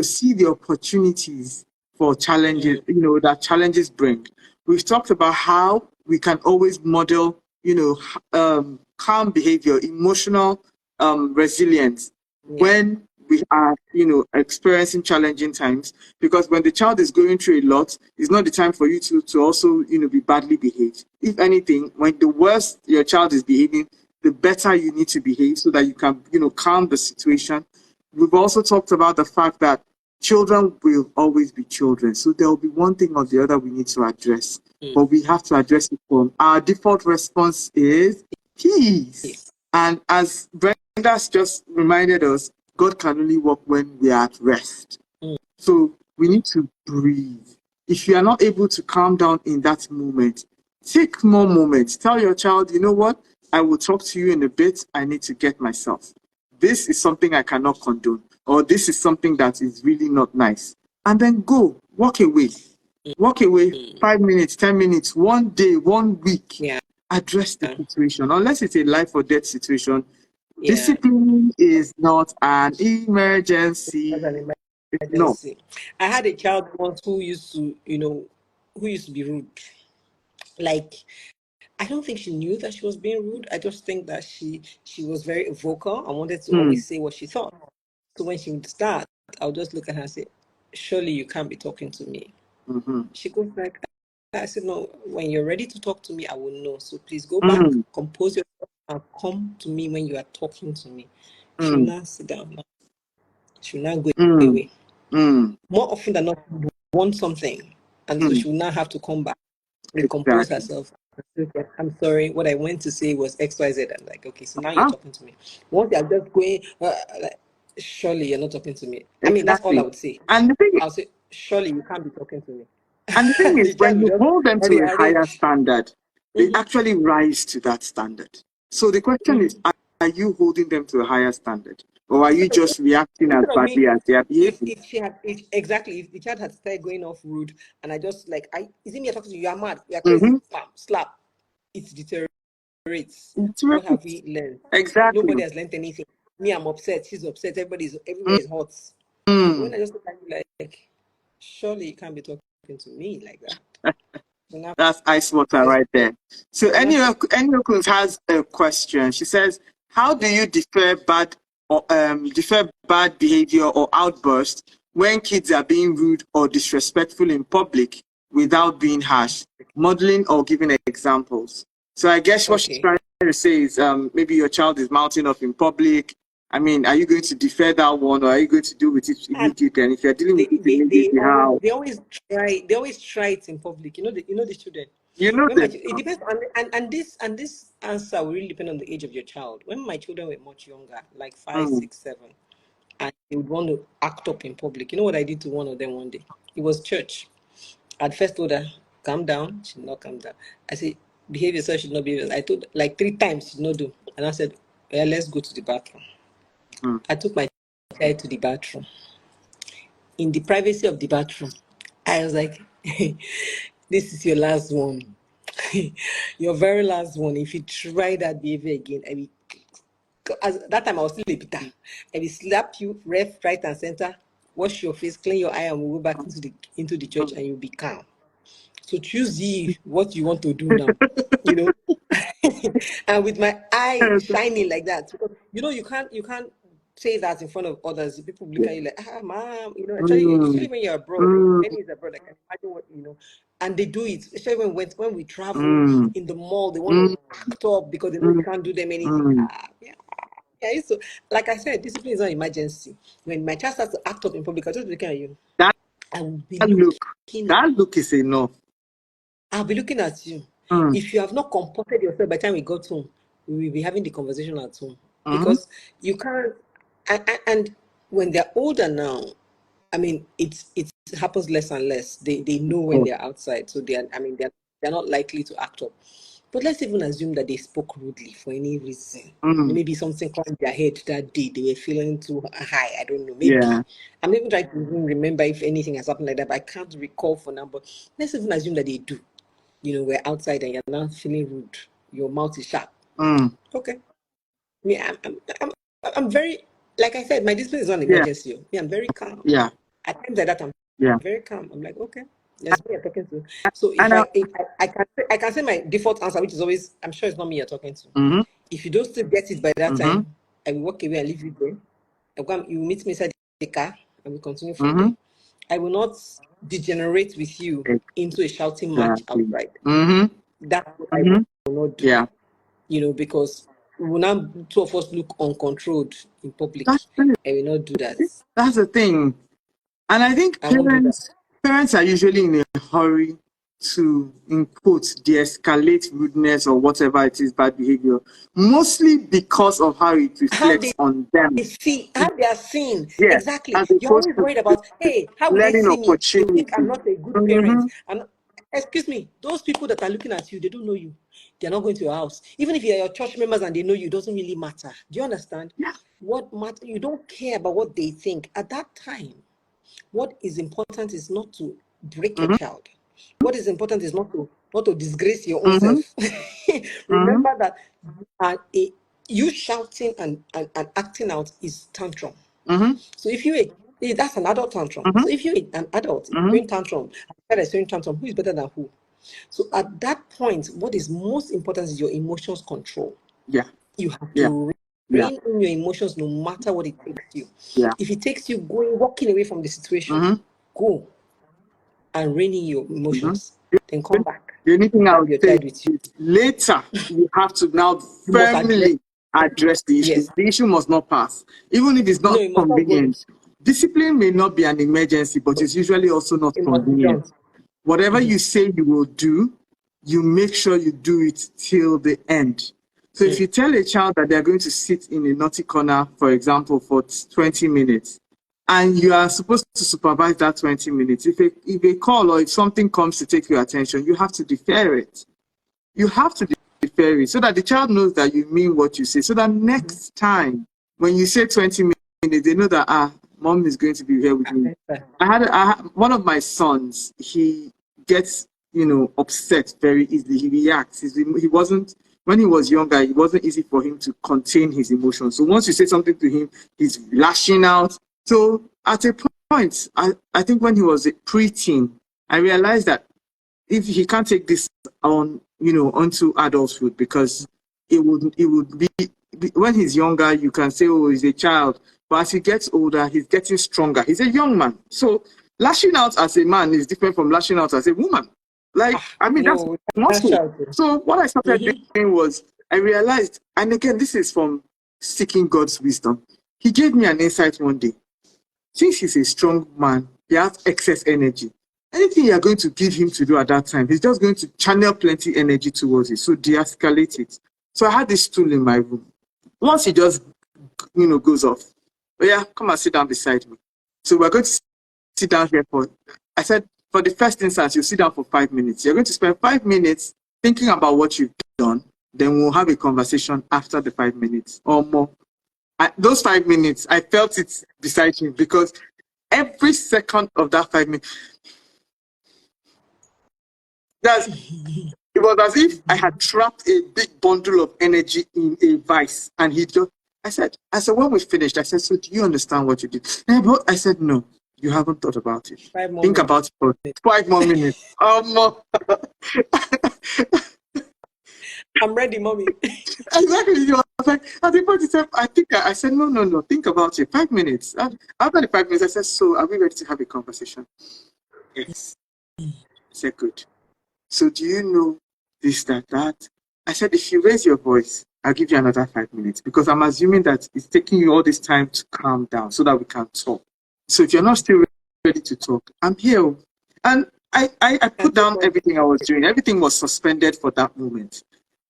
see the opportunities for challenges, that challenges bring. We've talked about how we can always model, calm behavior, emotional resilience when we are, experiencing challenging times. Because when the child is going through a lot, it's not the time for you to also, be badly behaved. If anything, when the worse your child is behaving, the better you need to behave so that you can, calm the situation. We've also talked about the fact that children will always be children. So there will be one thing or the other we need to address. But we have to address it from our default response is peace. And as Brenda's just reminded us, God can only work when we are at rest. So we need to breathe. If you are not able to calm down in that moment, take more moments. Tell your child, you know what? I will talk to you in a bit. I need to get myself. This is something I cannot condone, or this is something that is really not nice. And then go, walk away. Walk away 5 minutes, 10 minutes, 1 day, 1 week. Address the situation. Unless it's a life or death situation, discipline is not an emergency. No. I had a child once who used to be rude. Like, I don't think she knew that she was being rude. I just think that she was very vocal and wanted to always say what she thought. So when she would start, I'll just look at her and say, surely you can't be talking to me. She goes like, I said, no, when you're ready to talk to me, I will know. So please go back, compose yourself, and come to me when you are talking to me. She will now sit down. She will now go away. More often than not, she want something. And so she will now have to come back, recompose herself. I'm sorry, what I went to say was XYZ. I'm like, okay, so now you're talking to me. Once you're just going, like, surely you're not talking to me. I mean, that's all I would say. And the thing I'll say, surely you can't be talking to me. And the thing is, when you hold them to a higher standard, they actually rise to that standard. So the question is, are you holding them to a higher standard? Or are you just reacting as badly as they are behaving? If the child had started going off rude, and I just like, is it me talking to you? You are mad. You are crazy. Bam, slap. It deteriorates. What have we learned? Exactly. Nobody has learned anything. Me, I'm upset. She's upset. Everywhere is hot. When I just look at you like, surely you can't be talking to me like that. That's ice water right there. So Enyokuns has a question. She says, how do you defer bad behavior or outbursts when kids are being rude or disrespectful in public without being harsh, modeling or giving examples? So I guess what she's trying to say is maybe your child is mouthing off in public. I mean, are you going to defer that one, or are you going to deal with it immediately? And if you're dealing with it immediately, how? They always try it in public. You know the children. It depends on this answer will really depend on the age of your child. When my children were much younger, like 5, 6, 7, and they would want to act up in public. You know what I did to one of them one day? It was church. I'd first told her, calm down. She did not calm down. I said, behave yourself, she did not behave. I told like 3 times she did not do. And I said, well, let's go to the bathroom. I took my child to the bathroom. In the privacy of the bathroom, I was like, this is your last one. Your very last one. If you try that behavior again, that time I was still a bitter. I will slap you left, right, and center. Wash your face, clean your eye, and we'll go back into the church, and you'll be calm. So choose what you want to do now, and with my eye shining like that, because you can't say that in front of others. People look at you like, mom, especially when you're abroad. When he's abroad, I can imagine what and they do it, especially when we travel in the mall. They want to act up because they know you can't do them anything. So like I said, discipline is not emergency. When my child starts to act up in public, I just looking at you. I will be looking. That look is enough. I'll be looking at you. If you have not comported yourself by the time we got home, we will be having the conversation at home. Because you can't. And when they're older now, I mean, it happens less and less. They know when they're outside, so they're not likely to act up. But let's even assume that they spoke rudely for any reason. Maybe something caught in their head that day. They were feeling too high. I don't know. Maybe. I'm even trying to remember if anything has happened like that, but I can't recall for now. But let's even assume that they do. We're outside and you're now feeling rude. Your mouth is sharp. Okay. Me, I'm very, like I said, my discipline is not an emergency. Me, I'm very calm. At times like that, I'm very calm. I'm like, okay. Yes, me you're talking to. So And I can say my default answer, which is always, I'm sure it's not me you're talking to. mhm, If you don't still get it by that mhm, time, I will walk away and leave you there. You meet me inside the car and we continue from there. mhm. I will not degenerate with you into a shouting match Exactly. outside. Mhm, That's what I mhm. will not do. Yeah. Because we will now two of us look uncontrolled in public. That's the, I will not do that. that's the thing. And I think I won't do that. parents are usually in a hurry to, in quotes, de-escalate rudeness or whatever it is, bad behavior, mostly because of how it How they reflects on them. see, how they are seen. Yes, Exactly. as You're opposed always to worried about, hey, how will they learning see me? They think I'm opportunity. not a good parent. Mm-hmm. Excuse me, those people that are looking at you, they don't know you. They're not going to your house. Even if you're your church members and they know you, it doesn't really matter. Do you understand? Yeah. What matter? You don't care about what they think. At that time, what is important is not to break your Mm-hmm. child. What is important is not to disgrace your own Mm-hmm. self. Mm-hmm. Remember that you shouting and acting out is tantrum. Mm-hmm. So if that's an adult tantrum. Mm-hmm. So if you're an adult Mm-hmm. throwing tantrum, throwing tantrum, who is better than who? So at that point, what is most important is your emotions control. Yeah. You have Yeah. to Yeah. rein in your emotions no matter what it takes you. Yeah. If it takes you walking away from the situation, Mm-hmm. go and rein in your Mm-hmm. emotions. Then come back The only thing and I grab would your say child with you. is later you have to now You must address. firmly address the issue. Yes. The issue must not pass, even if it's No, not it must not go. convenient. Discipline may not be an emergency, but it's usually also not It must be convenient. done. Whatever you say you will do, you make sure you do it till the end. So if you tell a child that they're going to sit in a naughty corner, for example, for 20 minutes, and you are supposed to supervise that 20 minutes, if a call or if something comes to take your attention, you have to defer it. You have to defer it so that the child knows that you mean what you say. So that next time when you say 20 minutes, they know that, mom is going to be here with me. I had one of my sons, he gets, upset very easily. He reacts. He wasn't, when he was younger, it wasn't easy for him to contain his emotions. So once you say something to him, he's lashing out. So at a point, I think when he was a preteen, I realized that if he can't take this on, onto adulthood, because it would be when he's younger, you can say, oh, he's a child. But as he gets older, he's getting stronger. He's a young man. So lashing out as a man is different from lashing out as a woman. Like, I mean, that's No, muscle. So what I started doing was, I realized, and again, this is from seeking God's wisdom. He gave me an insight one day. Since he's a strong man, he has excess energy. Anything you're going to give him to do at that time, he's just going to channel plenty energy towards it. So de-escalate it. So I had this tool in my room. Once he just, goes off, oh yeah, come and sit down beside me. So we're going to sit down here I said, for the first instance, you sit down for 5 minutes. You're going to spend 5 minutes thinking about what you've done. Then we'll have a conversation after the 5 minutes or more. Those 5 minutes, I felt it beside him, because every second of that 5 minutes, it was as if I had trapped a big bundle of energy in a vice. And I said, when we finished, I said, so do you understand what you did? I said, no, you haven't thought about it. Think about it for 5 more minutes. I'm ready, mommy. Exactly. You was like, at the point itself, I said, no, think about it. 5 minutes. After the 5 minutes, I said, so are we ready to have a conversation? Yes. I said, good. So do you know this, that? I said, if you raise your voice, I'll give you another 5 minutes, because I'm assuming that it's taking you all this time to calm down so that we can talk. So if you're not still ready to talk, I'm here. And I put down everything I was doing. Everything was suspended for that moment.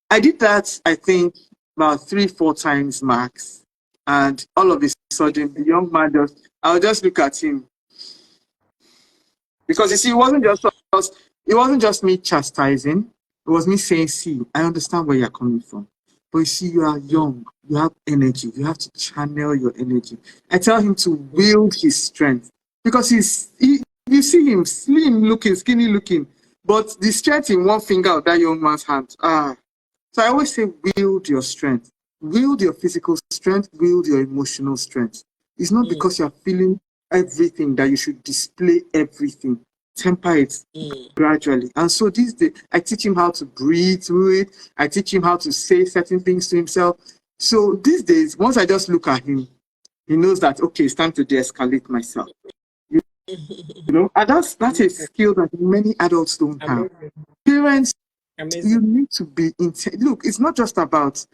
I did that, I think, about 3-4 times max. And all of a sudden, the young man I'll just look at him. Because you see, it wasn't just me chastising. It was me saying, see, I understand where you're coming from. But you see, you are young. You have energy. You have to channel your energy. I tell him to wield his strength. Because you see him slim looking, skinny looking. But the strength in one finger of that young man's hand. So I always say, wield your strength. Wield your physical strength. Wield your emotional strength. It's not because you're feeling everything that you should display everything. temper it gradually. And so these days, I teach him how to breathe through it. I teach him how to say certain things to himself. So these days, once I just look at him, he knows that, okay, it's time to de-escalate myself. You know, and that's a skill that many adults don't have. Parents, you need to be look, it's not just about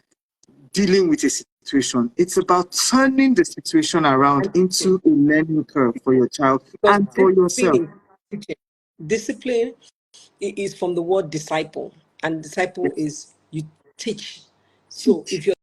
dealing with a situation. It's about turning the situation around into a learning curve for your child and for yourself. Discipline is from the word disciple, and disciple is you teach. So if you're